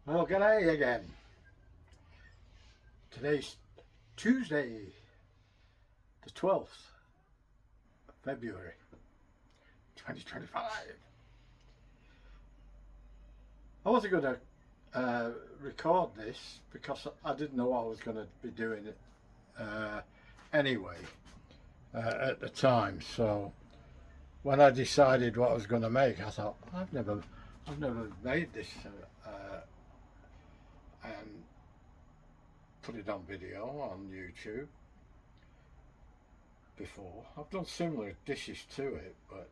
Well, g'day again. Today's Tuesday, the 12th of February 2025. I wasn't going to record this because I didn't know what I was going to be doing anyway at the time. So when I decided what I was going to make, I thought I've never made this and put it on video on YouTube before. I've done similar dishes to it, but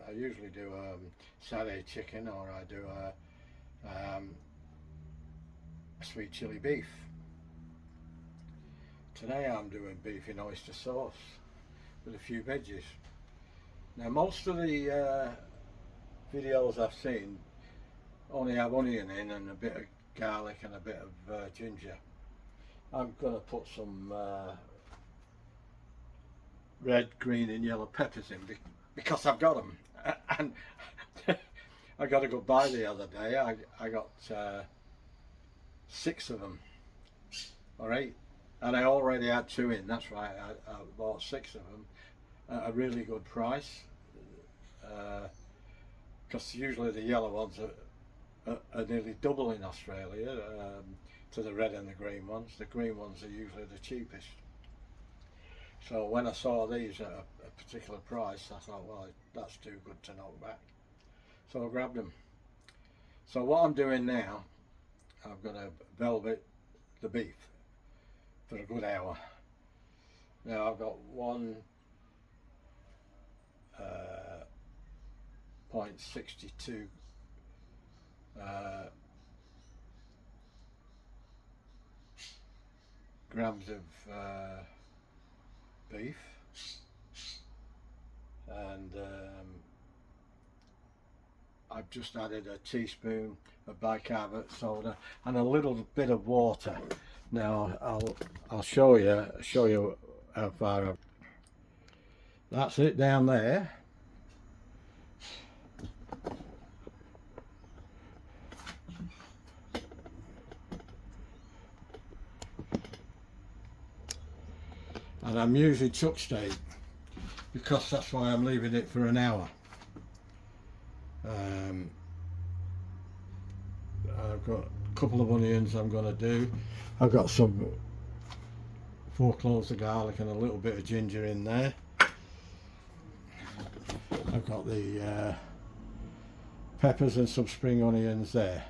I usually do satay chicken, or I do a sweet chili beef. Today I'm doing beef in oyster sauce with a few veggies. Now most of the videos I've seen only have onion in and a bit of garlic and a bit of ginger. I'm going to put some red, green and yellow peppers in because I've got them. And I got a good buy the other day. I got 6 of them, or 8, and I already had 2 in. That's right, I bought 6 of them at a really good price, because usually the yellow ones are nearly double in Australia to the red and the green ones. The green ones are usually the cheapest. So when I saw these at a particular price, I thought, well, that's too good to knock back. So I grabbed them. So what I'm doing now, I'm going to velvet the beef for a good hour. Now I've got 1.62 grams of beef, and I've just added a teaspoon of bicarbonate soda and a little bit of water. Now I'll show you how far that's it down there. And I'm using chuck steak because that's why I'm leaving it for an hour. I've got a couple of onions I'm going to do. I've got some 4 cloves of garlic and a little bit of ginger in there. I've got the peppers and some spring onions there.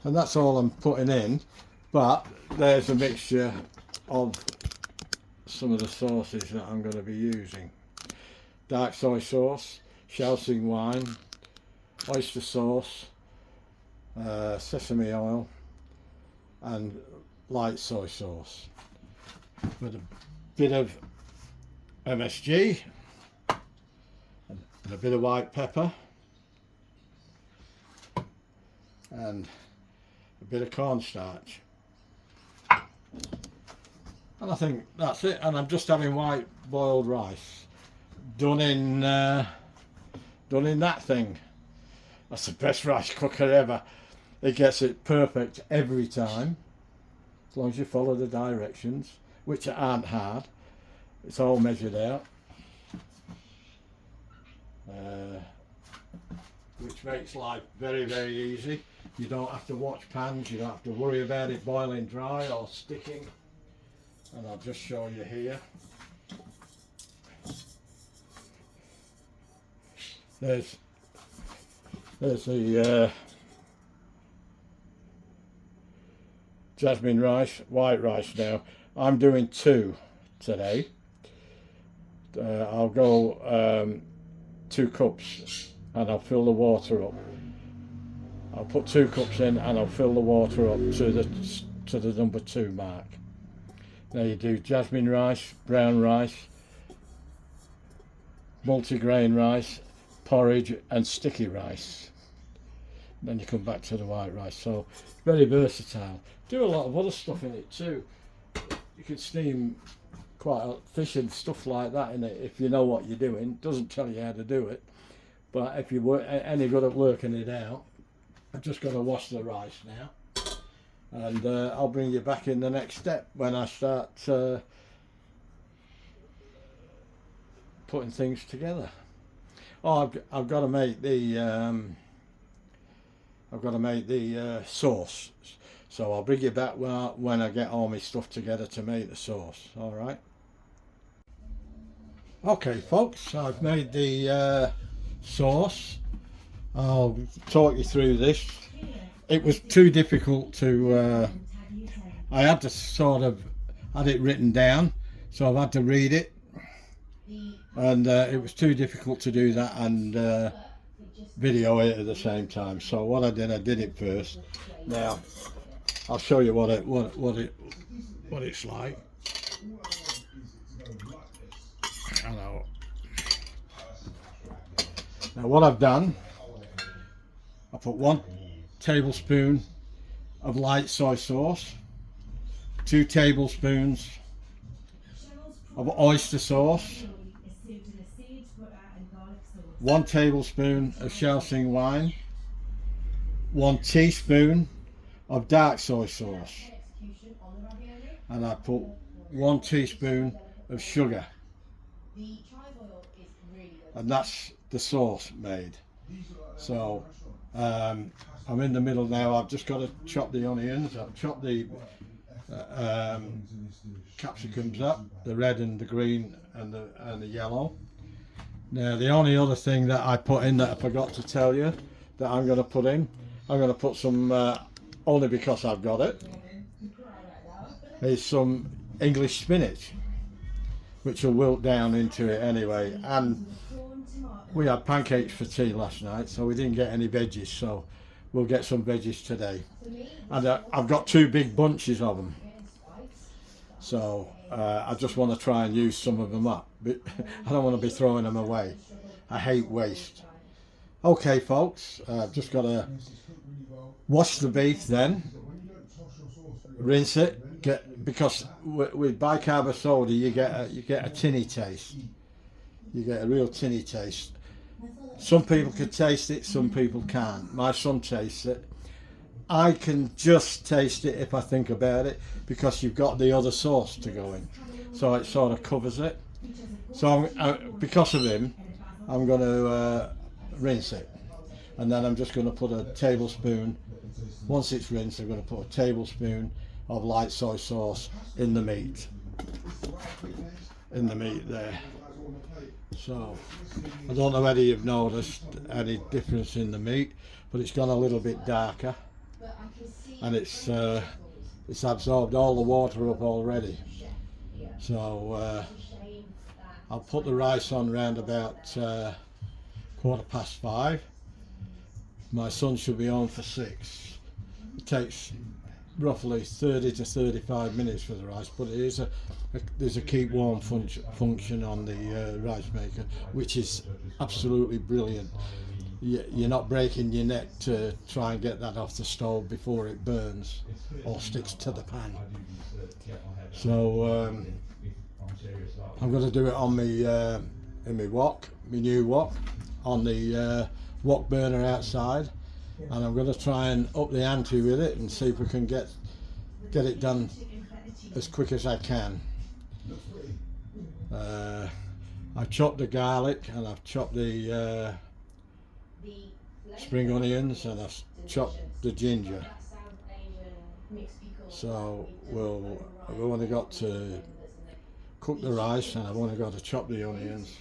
And that's all I'm putting in, but there's a mixture of some of the sauces that I'm going to be using. Dark soy sauce, Shaoxing wine, oyster sauce, sesame oil and light soy sauce with a bit of MSG and a bit of white pepper and a bit of cornstarch. And I think that's it. And I'm just having white boiled rice done in that thing. That's the best rice cooker ever. It gets it perfect every time, as long as you follow the directions, which aren't hard. It's all measured out, which makes life very, very easy. You don't have to watch pans, you don't have to worry about it boiling dry or sticking. And I'll just show you here. There's the jasmine rice, white rice now. I'm doing 2 today. I'll go 2 cups and I'll fill the water up. I'll put 2 cups in and I'll fill the water up to the number 2 mark. Now you do jasmine rice, brown rice, multigrain rice, porridge and sticky rice. Then you come back to the white rice. So very versatile. Do a lot of other stuff in it too. You can steam quite a fish and stuff like that in it if you know what you're doing. Doesn't tell you how to do it, but if you were any good at working it out, I've just got to wash the rice now, and I'll bring you back in the next step when I start putting things together. Oh, I've got to make the sauce, so I'll bring you back when I get all my stuff together to make the sauce. All right. Okay, folks, I've made the sauce. I'll talk you through this. It was too difficult to. I had to sort of had it written down, so I've had to read it, and it was too difficult to do that and video it at the same time. So what I did it first. Now I'll show you what it's like. Hello. Now what I've done, I put 1 tablespoon of light soy sauce, 2 tablespoons of oyster sauce, 1 tablespoon of Shaoxing wine, 1 teaspoon of dark soy sauce, and I put 1 teaspoon of sugar, and that's the sauce made. So I'm in the middle now. I've just got to chop the onions. I've chopped the capsicums up, the red and the green and the yellow. Now the only other thing that I put in that I forgot to tell you that I'm going to put in, I'm going to put some, only because I've got it, is some English spinach, which will wilt down into it anyway. And we had pancakes for tea last night, so we didn't get any veggies, so we'll get some veggies today. And I've got 2 big bunches of them, so I just want to try and use some of them up. But I don't want to be throwing them away. I hate waste. Okay, folks, I've just got to wash the beef, then rinse it. Because with bicarb soda you get a tinny taste. You get a real tinny taste. Some people can taste it, some people can't. My son tastes it. I can just taste it if I think about it, because you've got the other sauce to go in, so it sort of covers it. So because of him, I'm going to rinse it, and then I'm just going to put a tablespoon. Once it's rinsed, I'm going to put a tablespoon of light soy sauce in the meat there. So I don't know whether you've noticed any difference in the meat, but it's gone a little bit darker, and it's absorbed all the water up already. So I'll put the rice on round about 5:15. My son should be on for 6. It takes roughly 30 to 35 minutes for the rice, but there's a keep warm function on the rice maker, which is absolutely brilliant. You're not breaking your neck to try and get that off the stove before it burns or sticks to the pan. So I'm going to do it on in my wok, my new wok, on the wok burner outside, and I'm going to try and up the ante with it and see if we can get it done as quick as I can. I've chopped the garlic, and I've chopped the spring onions, and I've chopped the ginger. So I've only got to cook the rice, and I've only got to chop the onions,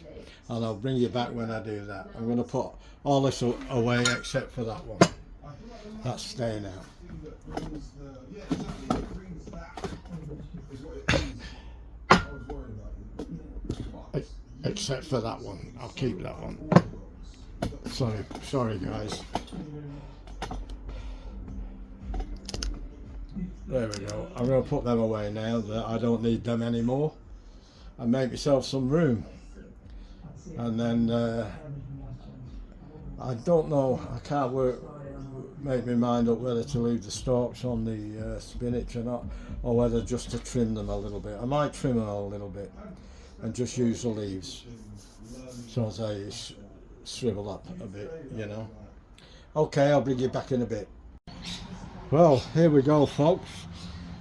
and I'll bring you back when I do that. I'm going to put all this away except for that one. That's staying out. Except for that one. I'll keep that one. Sorry guys. There we go. I'm going to put them away now that I don't need them anymore, and make myself some room. And then I don't know, I can't make my mind up whether to leave the stalks on the spinach or not, or whether just to trim them a little bit. I might trim them a little bit and just use the leaves so they shrivel up a bit, you know. Okay, I'll bring you back in a bit. Well, here we go, folks.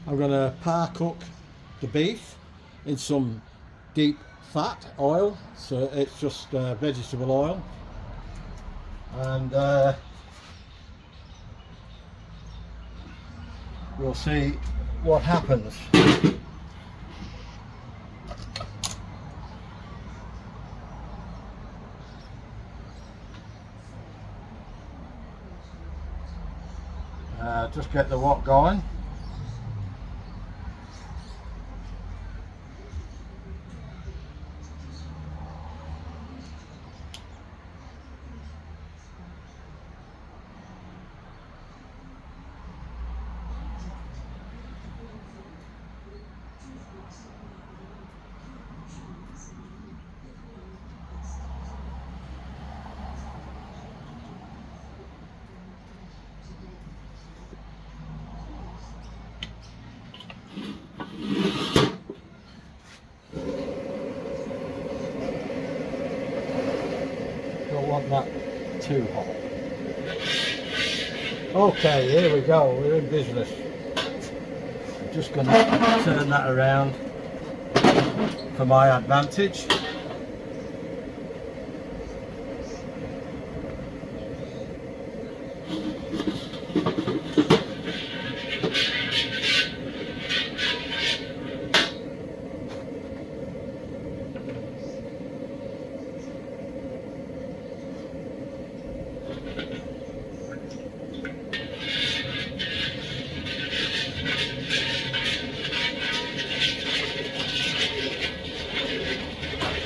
I'm going to par cook the beef in some deep fat oil, so it's just vegetable oil, and we'll see what happens. Just get the wok going. Don't want that too hot. Okay, here we go, we're in business. I'm just going to turn that around for my advantage.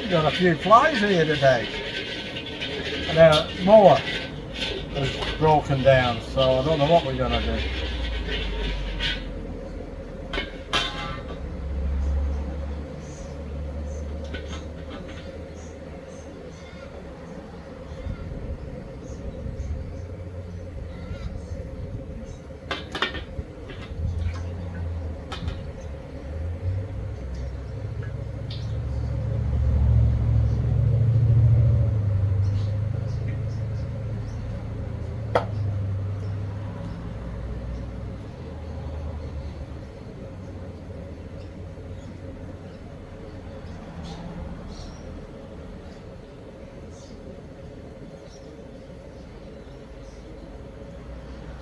Got a few flies here today, and our mower has broken down, so I don't know what we're going to do.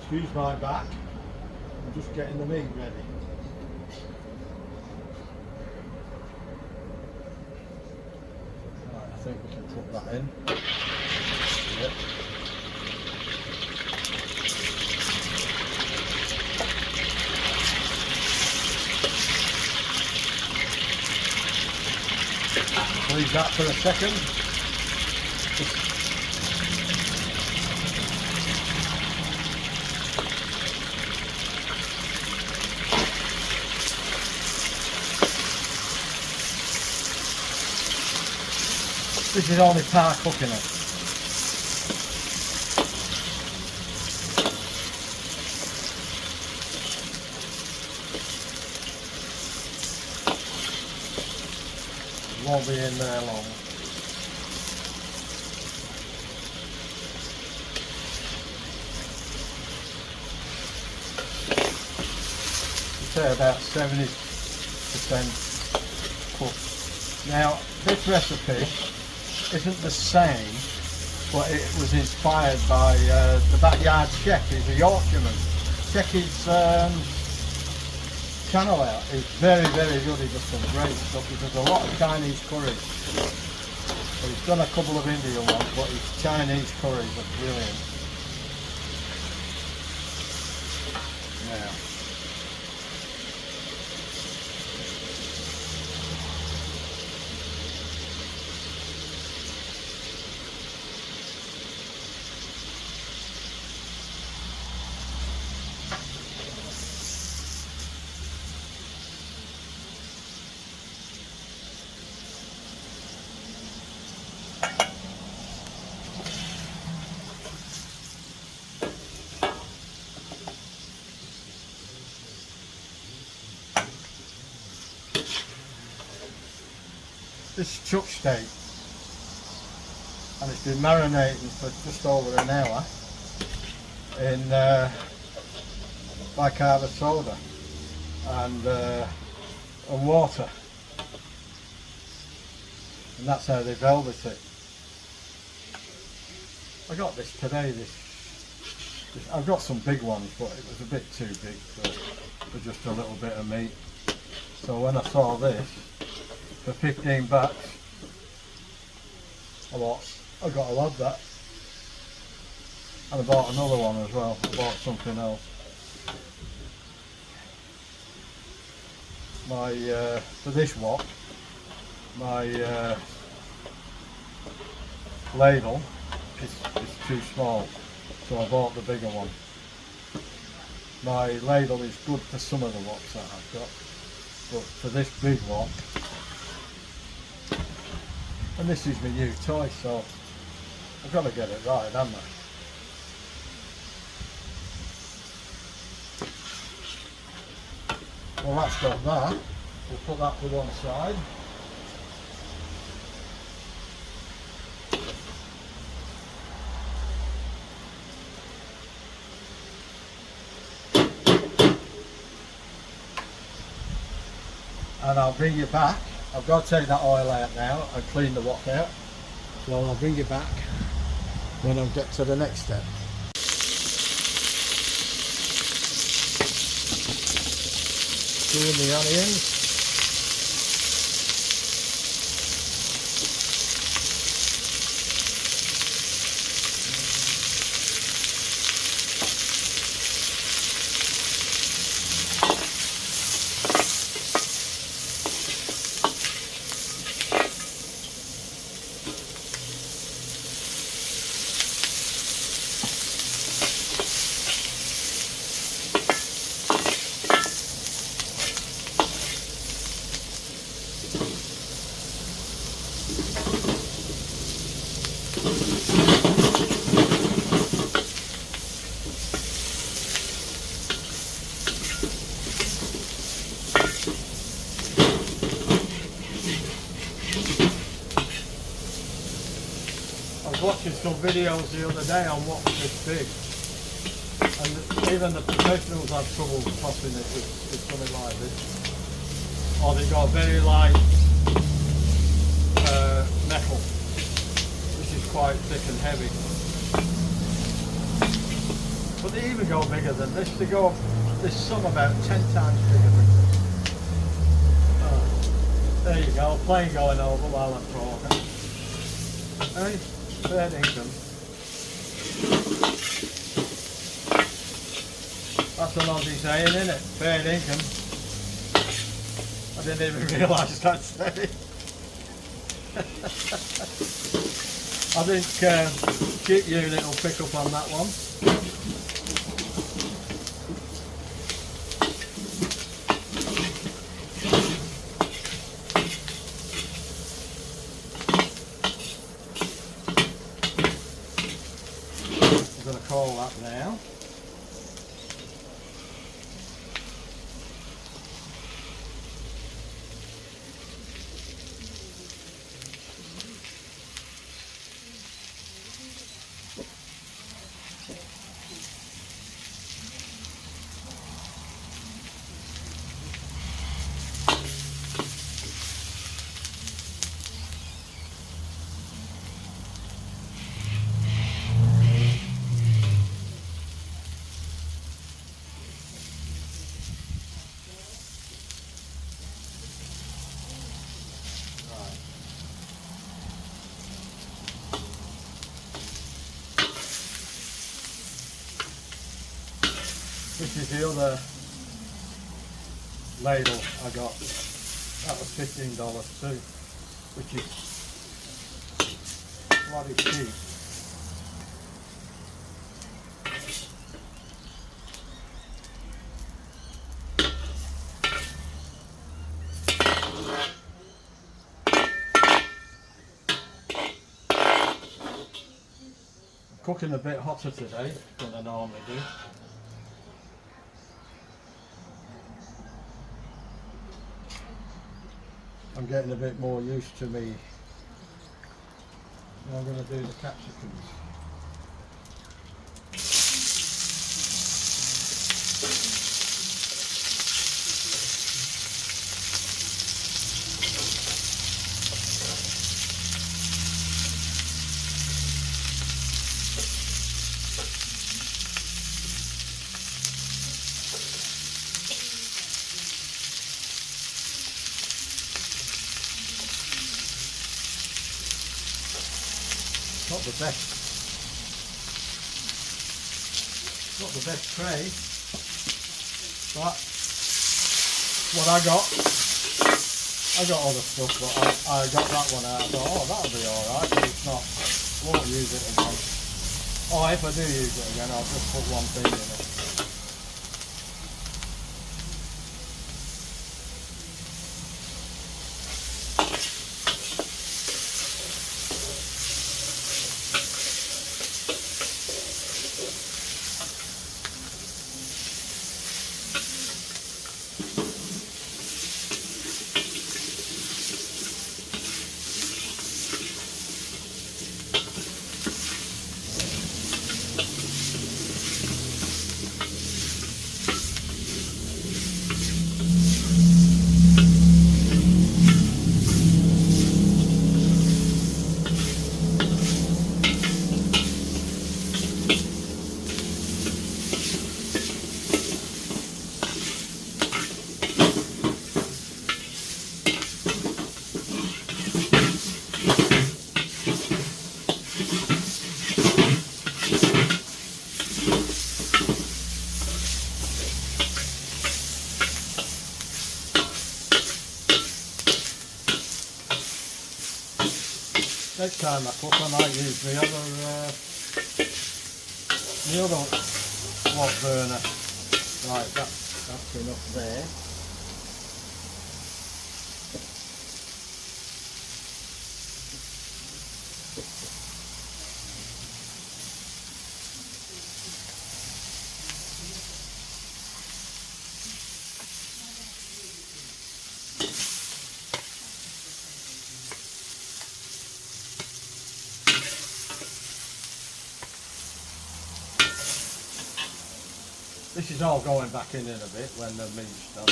Excuse my back, I'm just getting the meat ready. Right, I think we can put that in. Yep. Leave that for a second. This is only par cooking it. It won't be in there long. Say about 70% cooked. Now this recipe isn't the same, but it was inspired by the backyard chef. He's a Yorkshireman. Check his channel out. He's very, very good. He does some great stuff. He does a lot of Chinese curries. So he's done a couple of Indian ones, but his Chinese curries are brilliant. Now, this is chuck steak, and it's been marinating for just over an hour. in bicarbonate soda and water, and that's how they velvet it. I got this today. I've got some big ones, but it was a bit too big for just a little bit of meat. So when I saw this for 15 bucks, I thought I got to have that. And I bought another one as well. I bought something else. For this wok, my ladle is too small, so I bought the bigger one. My ladle is good for some of the woks that I've got, but for this big wok, and this is my new toy, so I've got to get it right, haven't I? Well, that's got that. We'll put that to one side. And I'll bring you back. I've got to take that oil out now and clean the wok out. So I'll bring you back when I get to the next step. Doing the onions. I was watching some videos the other day on what was this big, and even the professionals had trouble tossing it with something like this. Or they got very light metal, which is quite thick and heavy. But they even go bigger than this. They go, there's some about 10 times bigger than this. There you go, plane going over while I'm talking. Hey, fair income. That's an Aussie saying, isn't it? Fair income. I didn't even realise that saying. I think Chip Unit will pick up on that one. I'm going to call that now. This is the other ladle I got. That was $15 too, which is bloody cheap. I'm cooking a bit hotter today than I normally do. I'm getting a bit more used to me. Now I'm going to do the capsicums. not the best tray, but what I got other stuff, but I got that one out. I thought, oh, that'll be alright, but it's not. Won't use it again. Or if I do use it again, I'll just put one thing in it. Next time I cook, I might use the other wok burner. Right, that's enough there. This is all going back in a bit when the meat's done.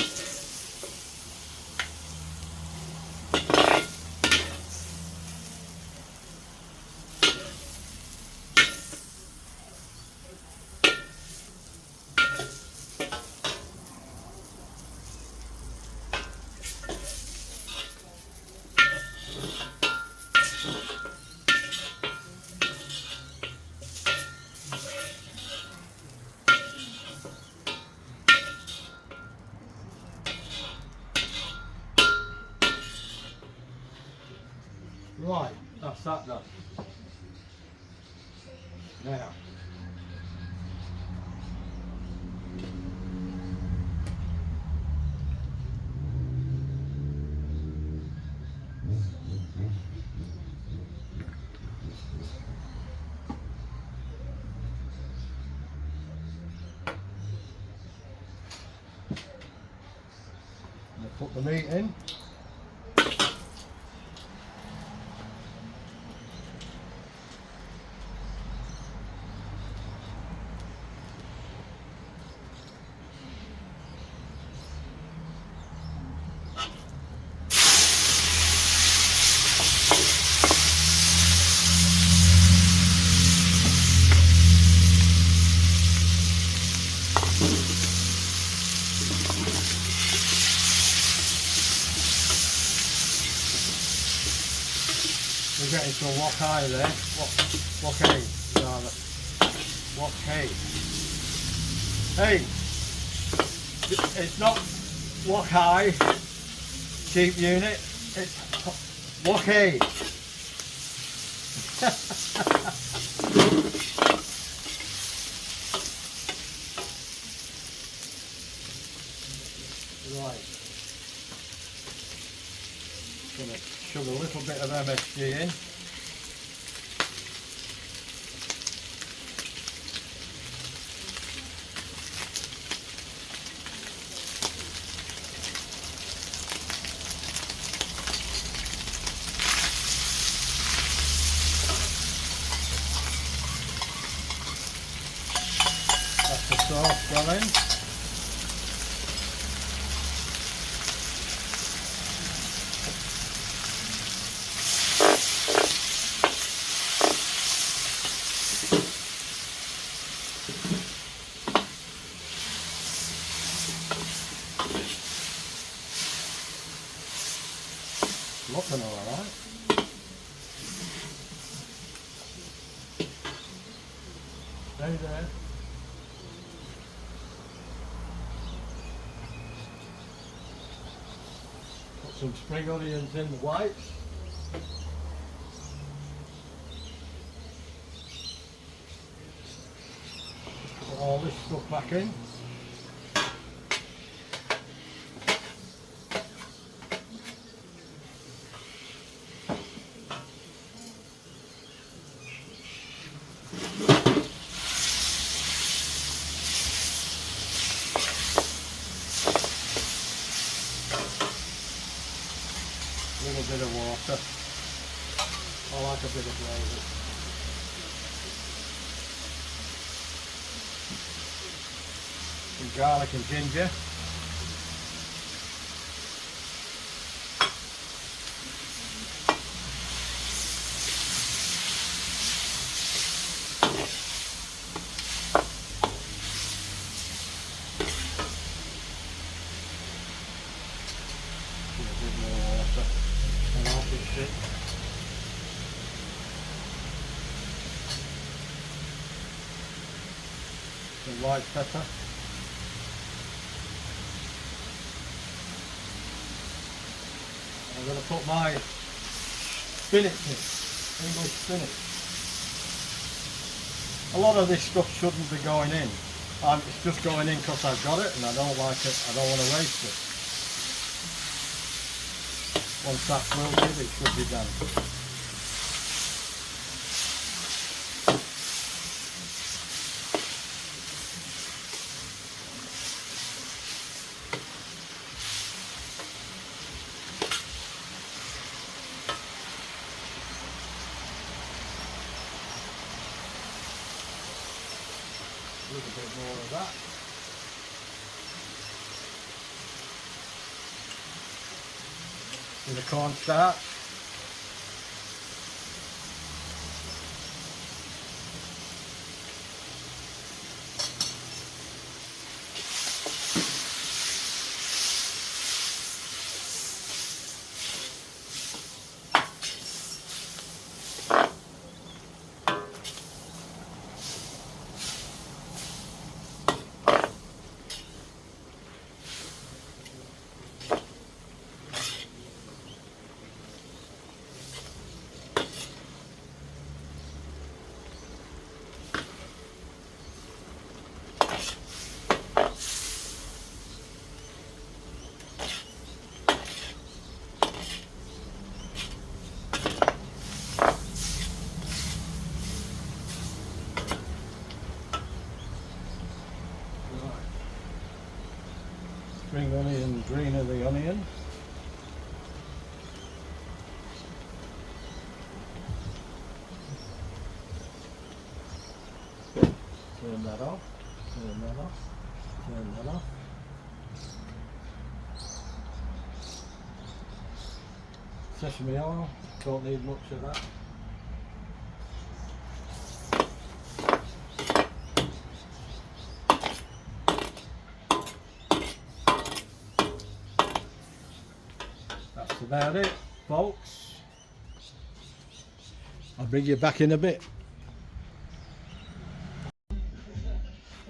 Right, that's that done. Now, I'm going to put the meat in. We're getting to a wok high there. Wok hay, rather. Wok hay. Hey, it's not wok high, cheap unit. It's wok hay. Right. Gonna shove a little bit of MSG in. That's the sauce gone in. Looking alright. some spring onions in the whites. Put all this stuff back in. A little bit of water. I like a bit of gravy. Some garlic and ginger. A bit more water. And I'll fix it. Some white pepper. I'm going to put my spinach in, English spinach. A lot of this stuff shouldn't be going in. It's just going in because I've got it and I don't like it, I don't want to waste it. Once that's wilted, it should be done. A little bit more of that. With the cornstarch. Spring onion, green of the onion. Turn that off, turn that off, turn that off. Sesame oil, don't need much of that. That's about it, folks. I'll bring you back in a bit.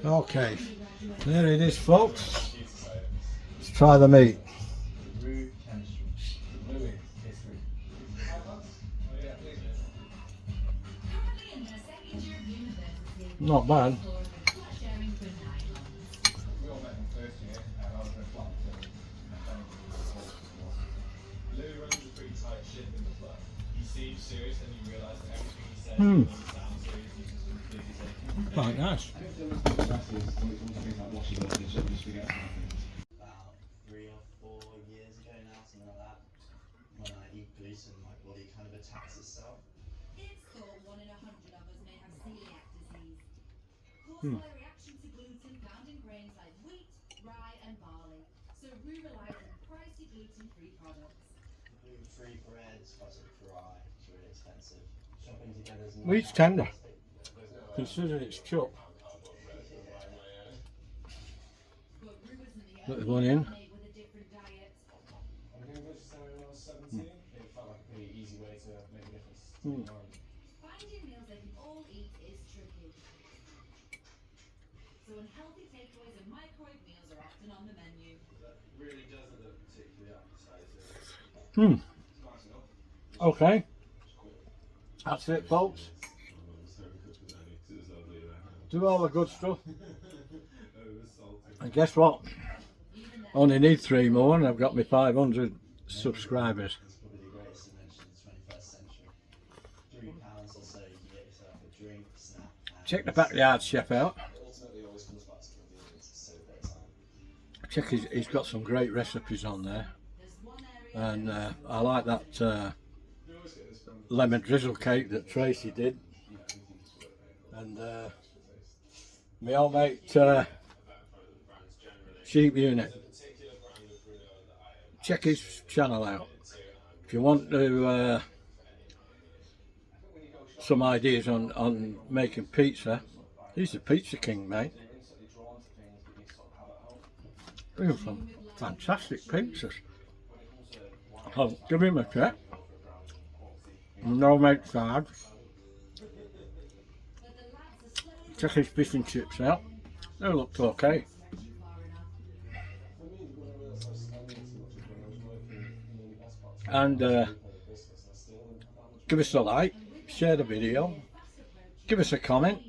Okay, there it is, folks. Let's try the meat. Not bad. Quite nice. About 3 or 4 years ago now, something like that. When I eat gluten, my body kind of attacks itself. It's thought 1 in 100 of us may have celiac disease, caused by a reaction to gluten found in grains like wheat, rye, and barley. So Rue relies on pricey gluten-free products. Gluten-free breads, quite so dry, it's really expensive. Shopping together is Wheat's tender, considering it's chopped. But Rue isn't the Put only one in. made with a different diet. I became a vegetarian when I was 17. It felt like a pretty easy way to make a difference to the environment. Finding meals they can all eat is tricky. So unhealthy takeaways and microwave meals are often on the menu. That really doesn't look particularly appetizing. Hmm. It's nice enough. Okay. That's it, folks. Do all the good stuff. And guess what? Only need 3 more and I've got my 500 subscribers. It's probably the greatest invention of the 21st century. £3 or so, you can get yourself a drink, snack, and Check the backyard chef out. It ultimately always comes back to convenience. It's so great time. Check he's got some great recipes on there. There's one area And I like that We always get this from lemon drizzle cake that Tracy did. And my old mate Sheep Unit. particular brand of granola that I am Check his channel out. If you want to some ideas on making pizza, he's the pizza king, mate. instantly drawn to things that you sort of have at home. Bring some fantastic pizzas. When it comes to wine, Oh, give him a check. go for a brand quality. No mate charge. but the lads are slowly Check his fish and chips out. They looked okay. stretching far enough. For me, when I realised I was spending too much was when I was working in the best part of And the business, and I still didn't have that much. give us a like, share the video, give us a comment.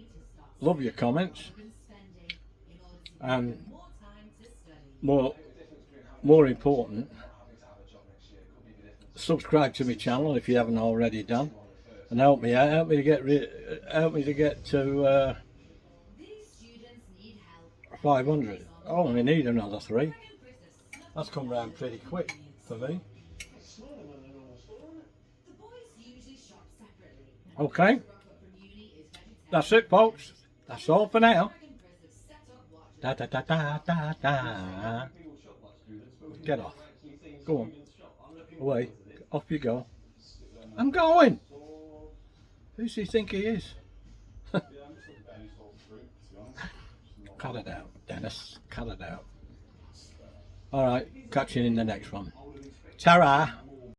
Love your comments. Been spending in order to And get more time to study. more important, Having to have a job next year could be the difference. subscribe to my channel if you haven't already done, and help me out. Help me to get to These students need help. 500. I only need another 3. Chris has snuck That's come round pretty quick for me. The boys usually shop separately. Okay, Rock up from uni is vegetarian. that's it, folks. That's all for now. Dragon Chris have set up watch. Da da da da da da. Get off. Go on. Away. Off you go. I'm going. Who's he think he is? Cut it out, Dennis. Cut it out. Alright, catch you in the next one. Ta-ra!